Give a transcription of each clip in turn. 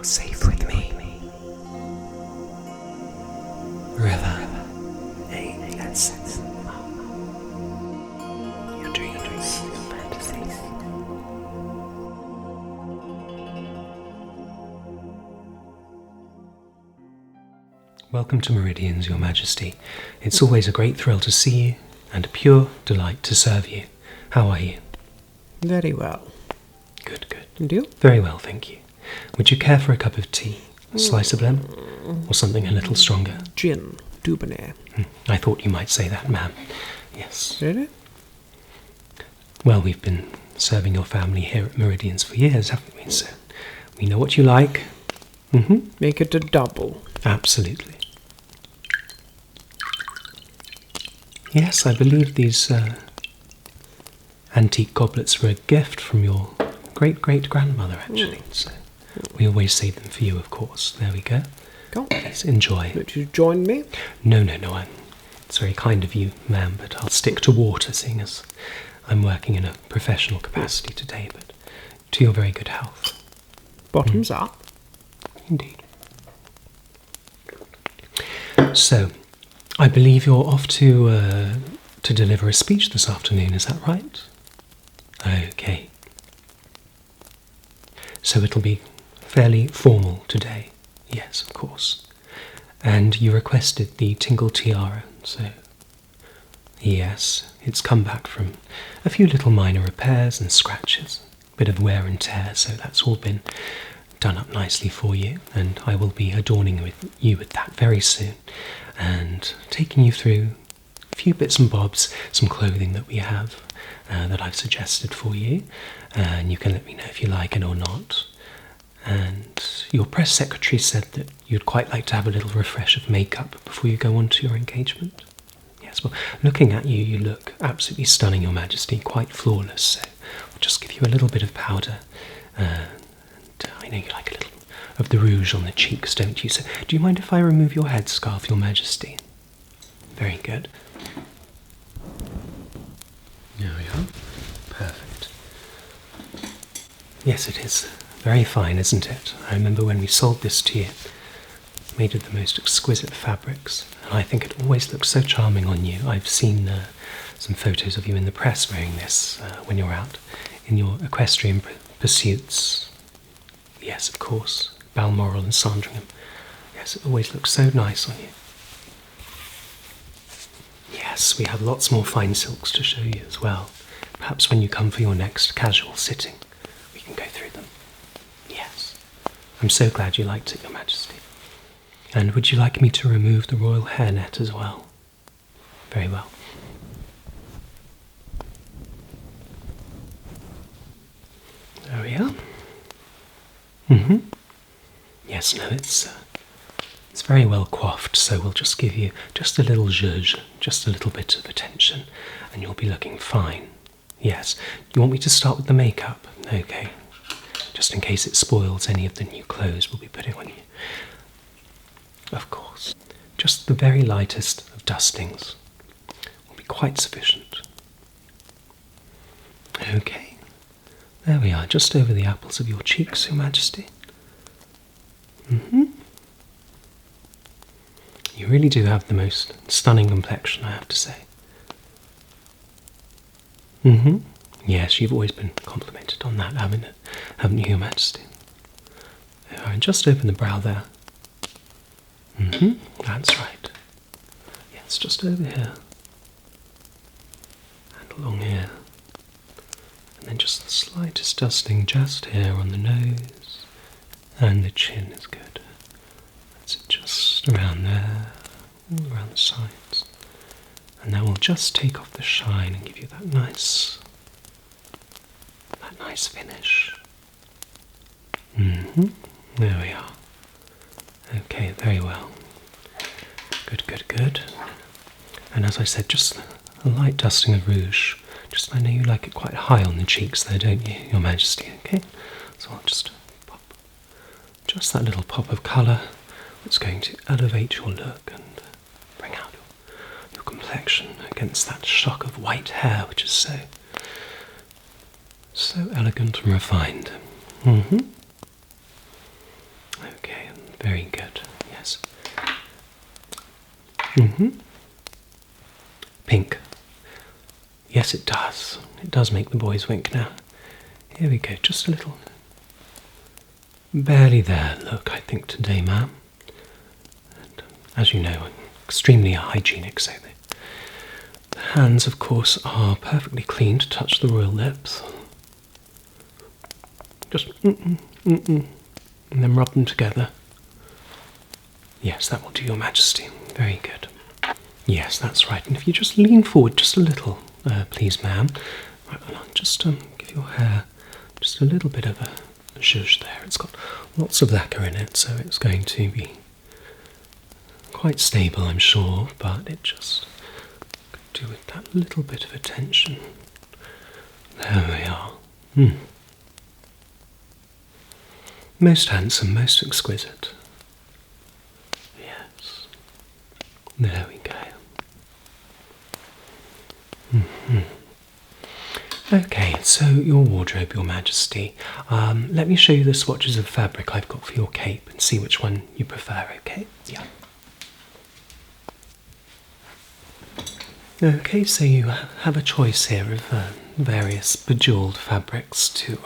You're safe with me. River, let's your dreams, your fantasies. Welcome to Meridians, Your Majesty. It's always a great thrill to see you and a pure delight to serve you. How are you? Very well. Good, good. And you? Very well, thank you. Would you care for a cup of tea, a slice of lemon, or something a little stronger? Gin, Dubonnet. I thought you might say that, ma'am. Yes. Really? Well, we've been serving your family here at Meridians for years, haven't we? So we know what you like. Make it a double. Absolutely. Yes, I believe these antique goblets were a gift from your great-great-grandmother, actually. So we always save them for you, of course. There we go. Go. Please enjoy. Would you join me? No. It's very kind of you, ma'am, but I'll stick to water, seeing as I'm working in a professional capacity today, but to your very good health. Bottoms up. Indeed. So, I believe you're off to deliver a speech this afternoon, is that right? Okay. So it'll be fairly formal today. Yes, of course. And you requested the Tingle Tiara, so yes, it's come back from a few little minor repairs and scratches, a bit of wear and tear, so that's all been done up nicely for you, and I will be adorning you with that very soon, and taking you through a few bits and bobs, some clothing that we have that I've suggested for you, and you can let me know if you like it or not. And your press secretary said that you'd quite like to have a little refresh of makeup before you go on to your engagement. Yes, well, looking at you, you look absolutely stunning, Your Majesty, quite flawless, so I'll just give you a little bit of powder. I know you like a little of the rouge on the cheeks, don't you? So do you mind if I remove your headscarf, Your Majesty? Very good. There we are. Perfect. Yes, it is. Very fine, isn't it? I remember when we sold this to you, made of the most exquisite fabrics, and I think it always looks so charming on you. I've seen some photos of you in the press wearing this when you're out in your equestrian pursuits. Yes, of course, Balmoral and Sandringham. Yes, it always looks so nice on you. Yes, we have lots more fine silks to show you as well. Perhaps when you come for your next casual sitting, we can go through them. Yes. I'm so glad you liked it, Your Majesty. And would you like me to remove the royal hairnet as well? Very well. There we are. Yes, no, it's very well coiffed, so we'll just give you just a little zhuzh, just a little bit of attention, and you'll be looking fine. Yes. You want me to start with the makeup? Okay. Just in case it spoils any of the new clothes we'll be putting on you. Of course. Just the very lightest of dustings will be quite sufficient. Okay. There we are, just over the apples of your cheeks, Your Majesty. You really do have the most stunning complexion, I have to say. Yes, you've always been complimented on that, haven't you, Your Majesty? There, and just over the brow there. That's right. Yes, just over here. And along here. And then just the slightest dusting just here on the nose. And the chin is good. That's it, just around there, all around the sides. And then we'll just take off the shine and give you that nice finish. There we are. Okay, very well. Good. And as I said, just a light dusting of rouge. Just, I know you like it quite high on the cheeks there, don't you, Your Majesty? Okay, so I'll just pop just that little pop of colour. It's going to elevate your look and bring out your complexion against that shock of white hair, which is so elegant and refined. Very good. Yes. Pink. Yes, it does. It does make the boys wink now. Here we go, just a little. Barely there, look, I think, today, ma'am. And, as you know, I'm extremely hygienic, so the hands, of course, are perfectly clean to touch the royal lips. Just and then rub them together. Yes, that will do, Your Majesty. Very good. Yes, that's right. And if you just lean forward just a little, please, ma'am. Right, I'll just give your hair just a little bit of a zhuzh there. It's got lots of lacquer in it, so it's going to be quite stable, I'm sure, but it just could do with that little bit of attention. There we are. Most handsome, most exquisite. Yes. There we go. Okay, so your wardrobe, Your Majesty. Let me show you the swatches of fabric I've got for your cape and see which one you prefer, okay? Yeah. Okay, so you have a choice here of various bejewelled fabrics to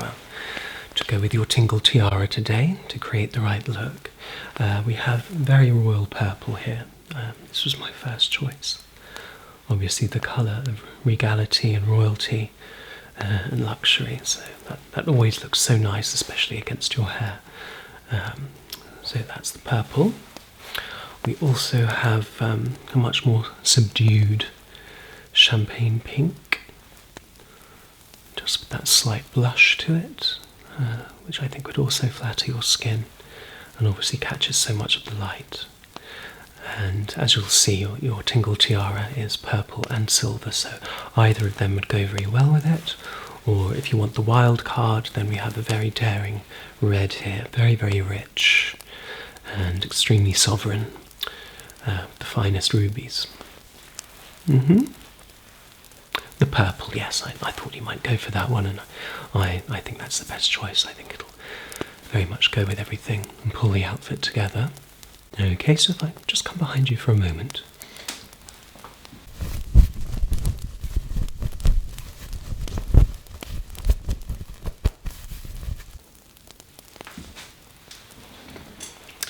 go with your tingle tiara today to create the right look. We have very royal purple here. This was my first choice. Obviously the colour of regality and royalty and luxury, so that always looks so nice, especially against your hair. So that's the purple. We also have a much more subdued champagne pink, just with that slight blush to it, which I think would also flatter your skin and obviously catches so much of the light. And as you'll see, your tingle tiara is purple and silver, so either of them would go very well with it. Or if you want the wild card, then we have a very daring red here, very, very rich and extremely sovereign, the finest rubies. The purple, yes, I thought you might go for that one, and I think that's the best choice. I think it'll very much go with everything and pull the outfit together. Okay, so if I just come behind you for a moment.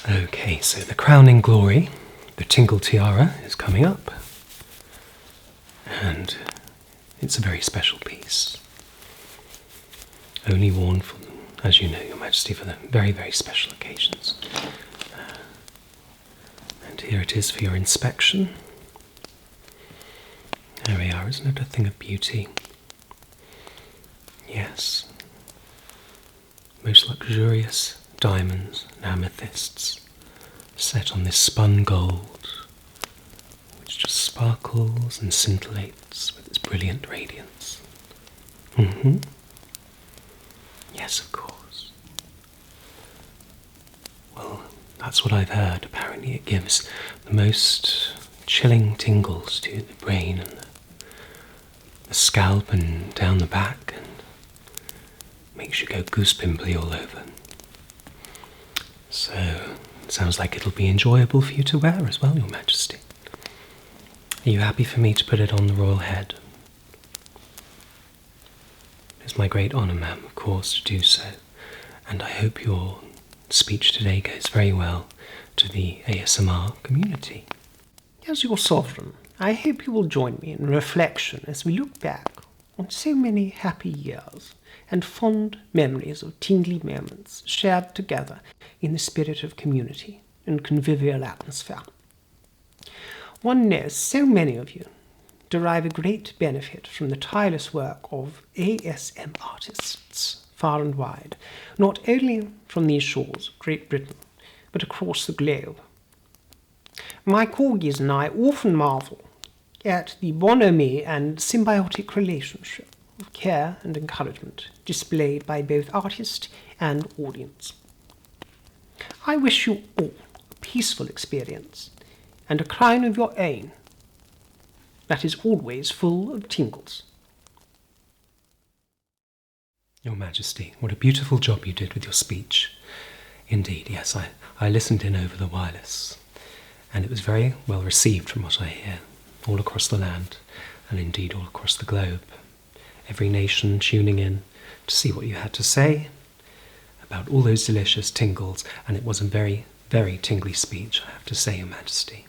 Okay, so the crowning glory, the tingle tiara, is coming up. And it's a very special piece. Only worn, for, as you know, Your Majesty, for the very, very special occasions. And here it is for your inspection. There we are, isn't it a thing of beauty? Yes. Most luxurious diamonds and amethysts set on this spun gold, which just sparkles and scintillates with its brilliant radiance. Yes, of course. Well, that's what I've heard. Apparently it gives the most chilling tingles to the brain and the scalp and down the back, and makes you go goosepimply all over. So, it sounds like it'll be enjoyable for you to wear as well, Your Majesty. Are you happy for me to put it on the royal head? It's my great honour, ma'am, of course, to do so, and I hope your speech today goes very well to the ASMR community. As your sovereign, I hope you will join me in reflection as we look back on so many happy years and fond memories of tingly moments shared together in the spirit of community and convivial atmosphere. One knows so many of you derive a great benefit from the tireless work of ASMRtists far and wide, not only from these shores of Great Britain, but across the globe. My corgis and I often marvel at the bonhomie and symbiotic relationship of care and encouragement displayed by both artist and audience. I wish you all a peaceful experience and a crown of your own that is always full of tingles. Your Majesty, what a beautiful job you did with your speech. Indeed, yes, I listened in over the wireless, and it was very well received from what I hear, all across the land, and indeed all across the globe. Every nation tuning in to see what you had to say about all those delicious tingles, and it was a very, very tingly speech, I have to say, Your Majesty.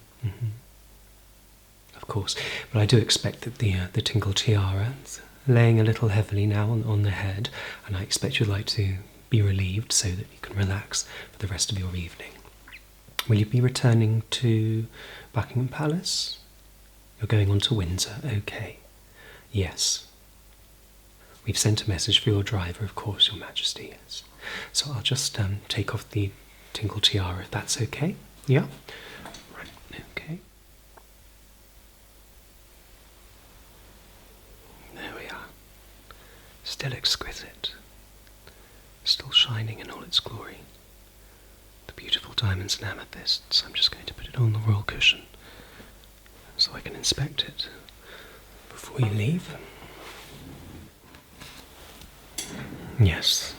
Of course, but I do expect that the tingle tiara is laying a little heavily now on the head, and I expect you'd like to be relieved so that you can relax for the rest of your evening. Will you be returning to Buckingham Palace? You're going on to Windsor, okay. Yes. We've sent a message for your driver, of course, Your Majesty, yes. So I'll just take off the tingle tiara, if that's okay. Yeah? Right, okay. There we are. Still exquisite. Still shining in all its glory. The beautiful diamonds and amethysts. I'm just going to put it on the royal cushion so I can inspect it before you leave. Yes,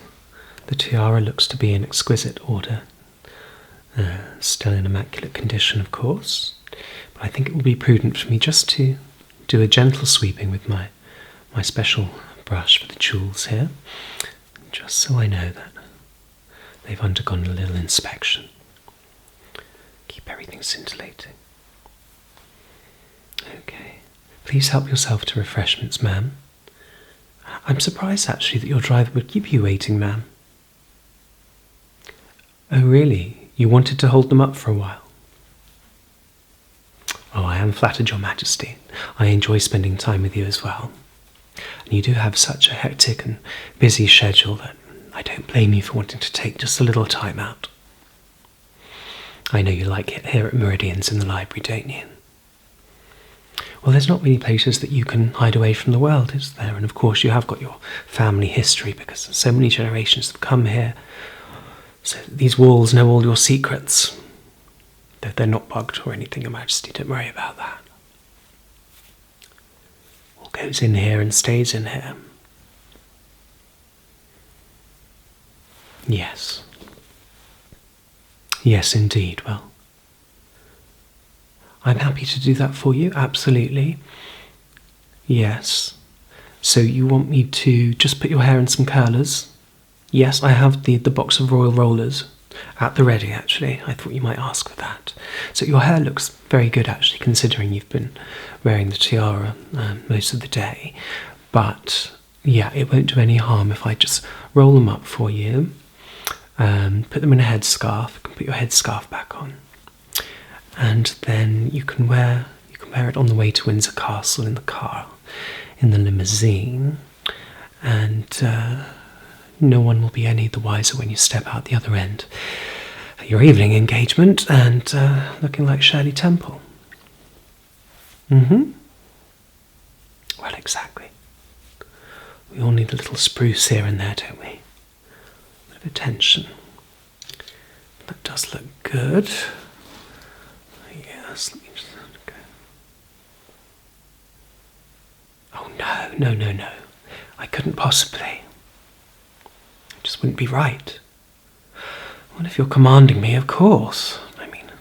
the tiara looks to be in exquisite order. Still in immaculate condition, of course, but I think it will be prudent for me just to do a gentle sweeping with my special brush for the jewels here, just so I know that they've undergone a little inspection. Keep everything scintillating. Okay, please help yourself to refreshments, ma'am. I'm surprised, actually, that your driver would keep you waiting, ma'am. Oh, really? You wanted to hold them up for a while? Oh, I am flattered, Your Majesty. I enjoy spending time with you as well. And you do have such a hectic and busy schedule that I don't blame you for wanting to take just a little time out. I know you like it here at Meridians in the library, don't you? Well, there's not many places that you can hide away from the world, is there? And of course you have got your family history, because so many generations have come here. So these walls know all your secrets. They're not bugged or anything, Your Majesty, don't worry about that. All goes in here and stays in here. Yes. Yes, indeed. Well, I'm happy to do that for you, absolutely. Yes. So you want me to just put your hair in some curlers? Yes, I have the box of royal rollers at the ready, actually. I thought you might ask for that. So your hair looks very good, actually, considering you've been wearing the tiara most of the day. But, yeah, it won't do any harm if I just roll them up for you, put them in a headscarf. You can put your headscarf back on. And then you can wear it on the way to Windsor Castle in the car, in the limousine, and no one will be any the wiser when you step out the other end at your evening engagement and looking like Shirley Temple. Well, exactly. We all need a little spruce here and there, don't we? A bit of attention. That does look good. Yes, let me just go. Oh, no. I couldn't possibly. It just wouldn't be right. Well, if you're commanding me, of course. I mean,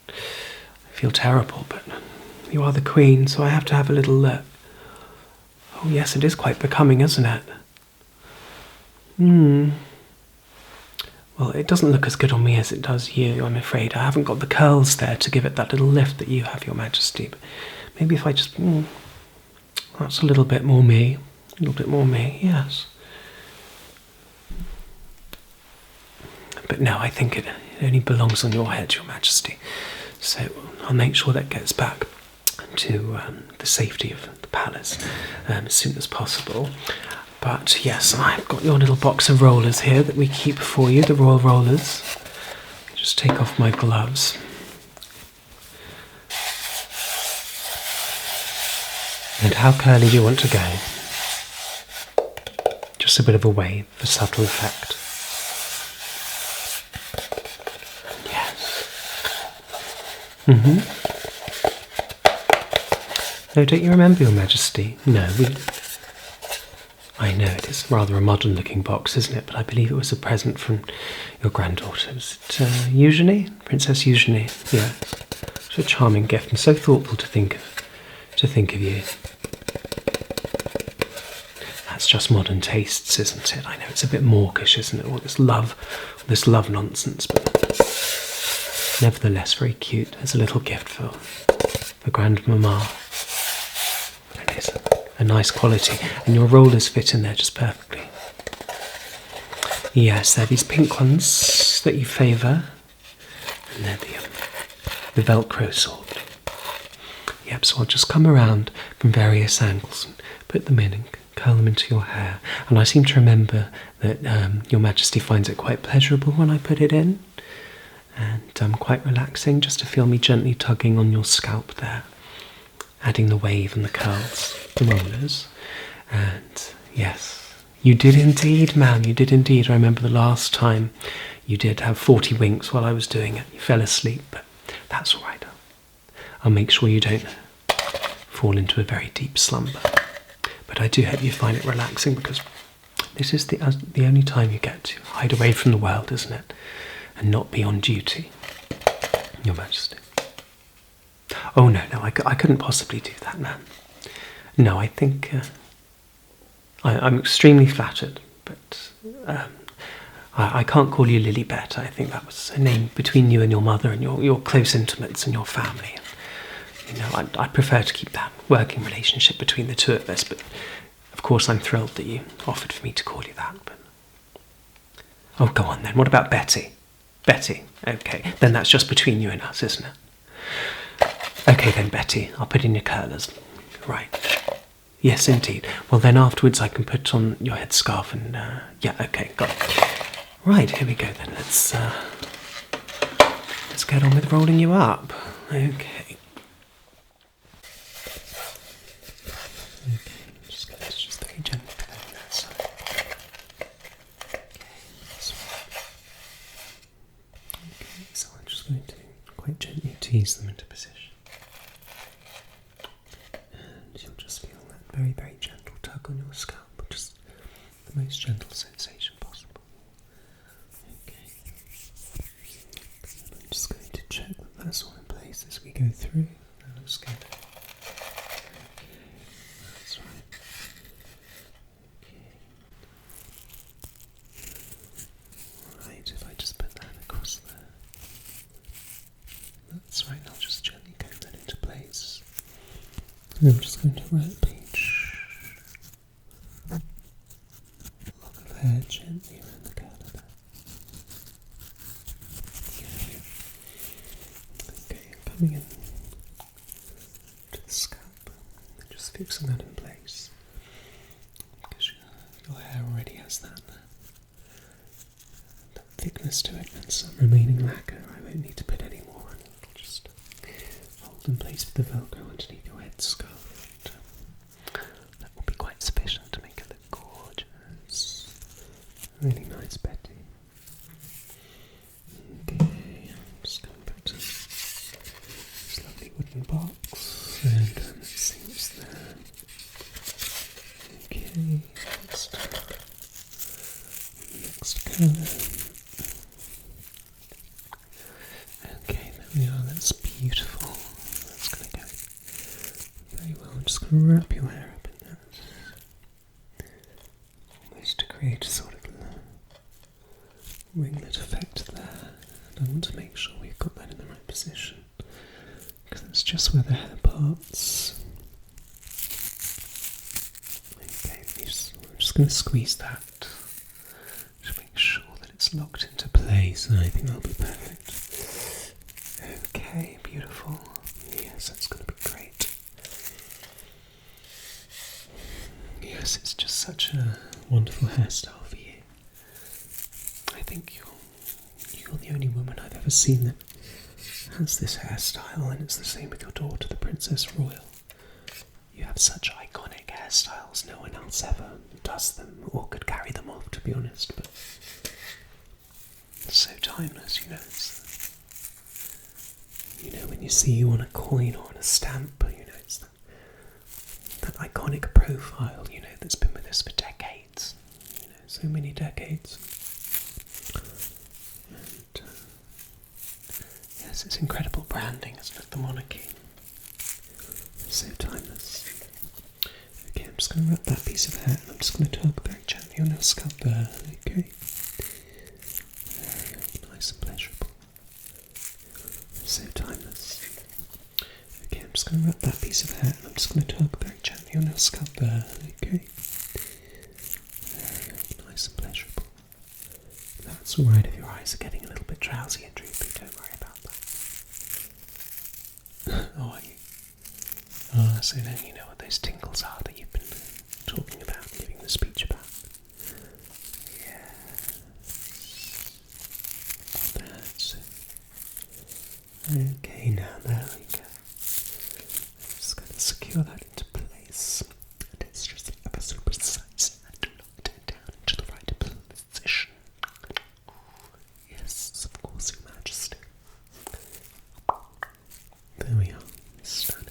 I feel terrible, but you are the Queen, so I have to have a little look. Oh, yes, it is quite becoming, isn't it? Well, it doesn't look as good on me as it does you, I'm afraid. I haven't got the curls there to give it that little lift that you have, Your Majesty. But maybe if I just... that's a little bit more me. A little bit more me, yes. But no, I think it only belongs on your head, Your Majesty. So I'll make sure that gets back to the safety of the palace as soon as possible. But yes, I've got your little box of rollers here that we keep for you, the royal rollers. Just take off my gloves. And how curly do you want to go? Just a bit of a wave for subtle effect. Yes. No, don't you remember, Your Majesty? No, I know it is rather a modern-looking box, isn't it? But I believe it was a present from your granddaughter. Was it Eugenie? Princess Eugenie? Yeah. It's a charming gift and so thoughtful to think of you. That's just modern tastes, isn't it? I know it's a bit mawkish, isn't it? All this love nonsense, but nevertheless very cute as a little gift for grandmama. It is a nice quality, and your rollers fit in there just perfectly. Yes, they're these pink ones that you favour, and they're the Velcro sort. Yep, so I'll just come around from various angles and put them in and curl them into your hair. And I seem to remember that Your Majesty finds it quite pleasurable when I put it in, and quite relaxing just to feel me gently tugging on your scalp there, adding the wave and the curls, the rollers. And yes, you did indeed, ma'am, you did indeed. I remember the last time you did have 40 winks while I was doing it. You fell asleep, but that's all right. I'll make sure you don't fall into a very deep slumber. But I do hope you find it relaxing, because this is the only time you get to hide away from the world, isn't it? And not be on duty, Your Majesty. Oh, no, I couldn't possibly do that, ma'am. No, I think I'm extremely flattered, but I can't call you Lilibet. I think that was a name between you and your mother and your close intimates and your family. You know, I'd prefer to keep that working relationship between the two of us, but of course I'm thrilled that you offered for me to call you that. But oh, go on then. What about Betty? Betty. Okay, then that's just between you and us, isn't it? Okay then, Betty, I'll put in your curlers. Right. Yes, indeed. Well, then afterwards I can put on your headscarf and, yeah, okay, got it. Right, here we go then. Let's get on with rolling you up. Okay. Just very gently put that on that side. Okay, that's right. Okay, so I'm just going to quite gently tease them into position. And you'll just feel that very, very gentle tug on your scalp, just the most gentle sensation possible. Okay. I'm just going to check that that's all in place as we go through. That looks good. Okay, that's right. Okay. Right, if I just put that across there. That's right, I'll just gently comb that into place. And I'm just going to wrap each lock of hair gently around the curler there. Okay, I'm coming in to the scalp and just fixing that in place, because your hair already has that thickness to it and some remaining lacquer. I won't need to put any more on. It'll just hold in place with the Velcro underneath your headscarf. That will be quite sufficient to make it look gorgeous. Really nice, Betty. Okay, I'm just going back to this lovely wooden box, and let's see what's there. Okay, next colour. Okay, there we are, that's beautiful. That's going to go very well. I'm just going to wrap your hair up in that, almost to create a sort of ringlet effect there. And I want to make sure we've got that in the right position, because that's just where the hair parts. Okay, I'm just going to squeeze that to make sure that it's locked into place, and I think that'll be perfect. Okay, beautiful. Yes, that's going to be great. Yes, it's just such a wonderful hairstyle for you. I think you're the only woman I've ever seen that has this hairstyle, and it's the same with your daughter, the Princess Royal. You have such iconic hairstyles. No one else ever does them or could carry them off, to be honest, but it's so timeless, you know. You know, when you see you on a coin or on a stamp, you know, it's that iconic profile, that's been with us for decades. So many decades. And, yes, it's incredible branding, isn't it? The monarchy. It's so timeless. Okay, I'm just going to wrap that piece of hair and I'm just going to tug very gently on your scalp there. Okay. Nice and pleasurable. So timeless. Okay, I'm just going to wrap that piece of hair and I'm just going to tug very gently on your scalp there. Okay. Nice and pleasurable. That's alright if your eyes are getting a little bit drowsy and droopy, don't worry about that. Oh, are you? Oh, so then you know what those tingles are that you've been talking about, giving the speech about. Yes. That's it. Okay, now there we go. I'm just going to secure that into place. And it's just ever so precise. And do lock it down into the right position. Yes, of course, Your Majesty. There we are. Stunning.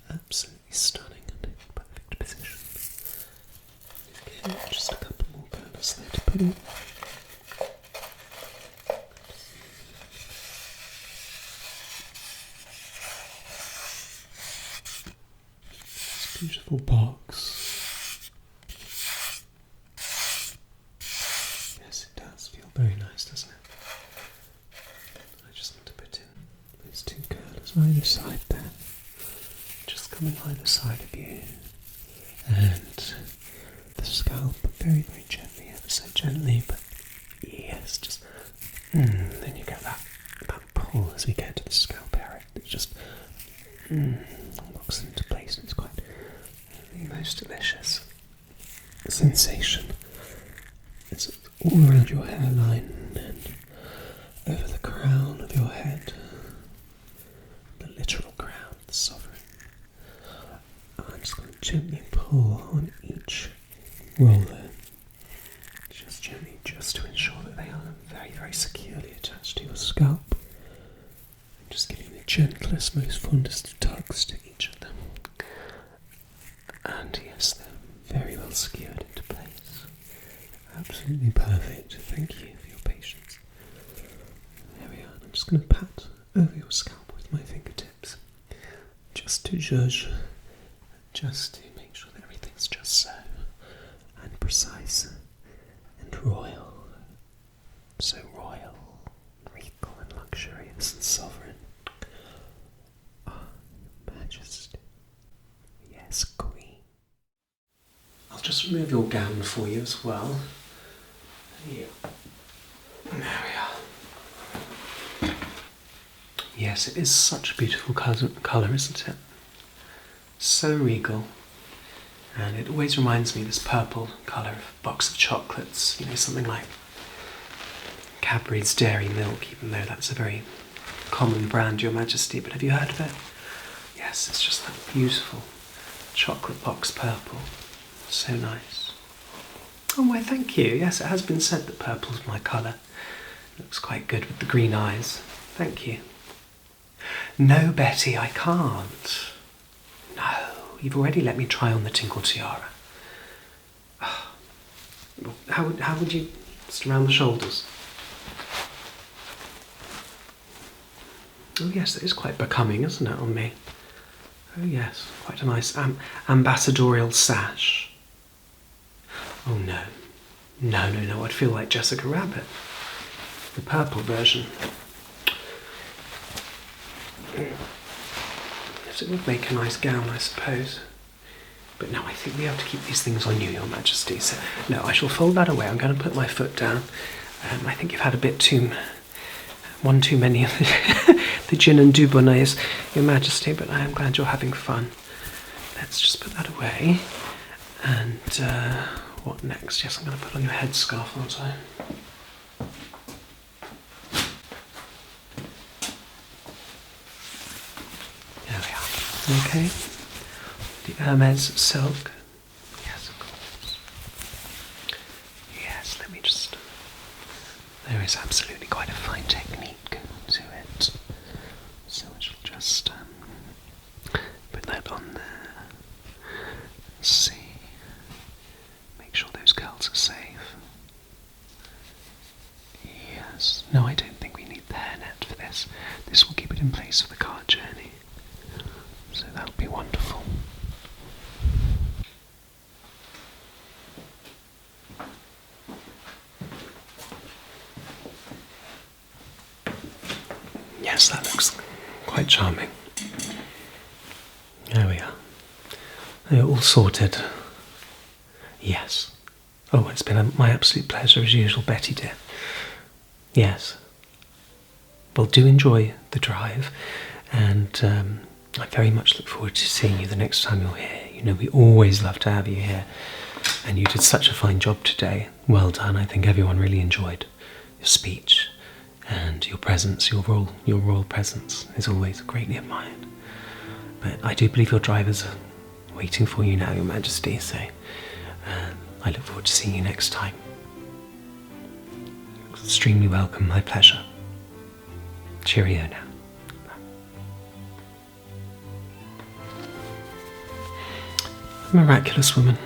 Absolutely stunning and perfect position. Okay, just a couple more curls there to put in. This beautiful box. Yes, it does feel very nice, doesn't it? I just want to put in those two curls on either side there. Just coming either side of you. And the scalp very, very gently, ever so gently, but yes, just then you get that pull as we get to the scalp area. It just locks into place and it's quite the most delicious sensation. It's all around your hairline and over the crown of your head, the literal crown of the sovereign. I'm just going to gently pull on each roller, just gently, just to ensure that they are very, very securely attached to your scalp. I'm just giving the gentlest, most fondest of tugs to each of them. And yes, they're very well secured into place. Absolutely perfect. Thank you for your patience. There we are. I'm just going to pat over your scalp with my fingertips, just to judge, just to make sure that everything's just so, and precise, and royal. So royal, regal, and luxurious, and sovereign. Ah, Majesty. Yes, Queen. I'll just remove your gown for you as well. Yeah. There we are. Yes, it is such a beautiful colour, isn't it? So regal. And it always reminds me of this purple colour of a box of chocolates. Something like Cadbury's Dairy Milk, even though that's a very common brand, Your Majesty. But have you heard of it? Yes, it's just that beautiful chocolate box purple. So nice. Oh, why, thank you. Yes, it has been said that purple's my colour. It looks quite good with the green eyes. Thank you. No, Betty, I can't. No, you've already let me try on the tinkle tiara. How would you, just around the shoulders? Oh yes, it is quite becoming, isn't it, on me? Oh yes, quite a nice ambassadorial sash. Oh no. No, I'd feel like Jessica Rabbit. The purple version. Yes, it would make a nice gown, I suppose. But no, I think we have to keep these things on you, Your Majesty. So, no, I shall fold that away. I'm going to put my foot down. I think you've had a bit one too many of the gin and dubonnaise, Your Majesty, but I am glad you're having fun. Let's just put that away. And what next? Yes, I'm going to put on your headscarf, aren't I? There we are. Okay. The Hermes silk. Yes, of course. Yes, let me just... There is absolutely quite a fine technique to it. So I shall just put that on there. Let's see. Make sure those girls are safe. Yes. No, I don't think we need the hairnet for this. This will keep it in place for the car journey. So that'll be wonderful. Yes, that looks quite charming. There we are. They're all sorted. Yes. Oh, it's been my absolute pleasure as usual, Betty dear. Yes. Well, do enjoy the drive, and I very much look forward to seeing you the next time you're here. You know, we always love to have you here, and you did such a fine job today. Well done. I think everyone really enjoyed your speech and your presence. Your royal presence is always greatly admired. But I do believe your drivers are waiting for you now, Your Majesty, so I look forward to seeing you next time. You're extremely welcome, my pleasure. Cheerio now. A miraculous woman.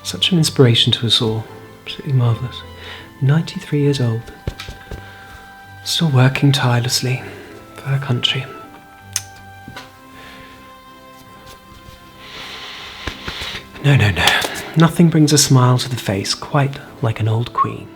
Such an inspiration to us all. Absolutely marvellous. 93 years old. Still working tirelessly for her country. No. Nothing brings a smile to the face quite like an old queen.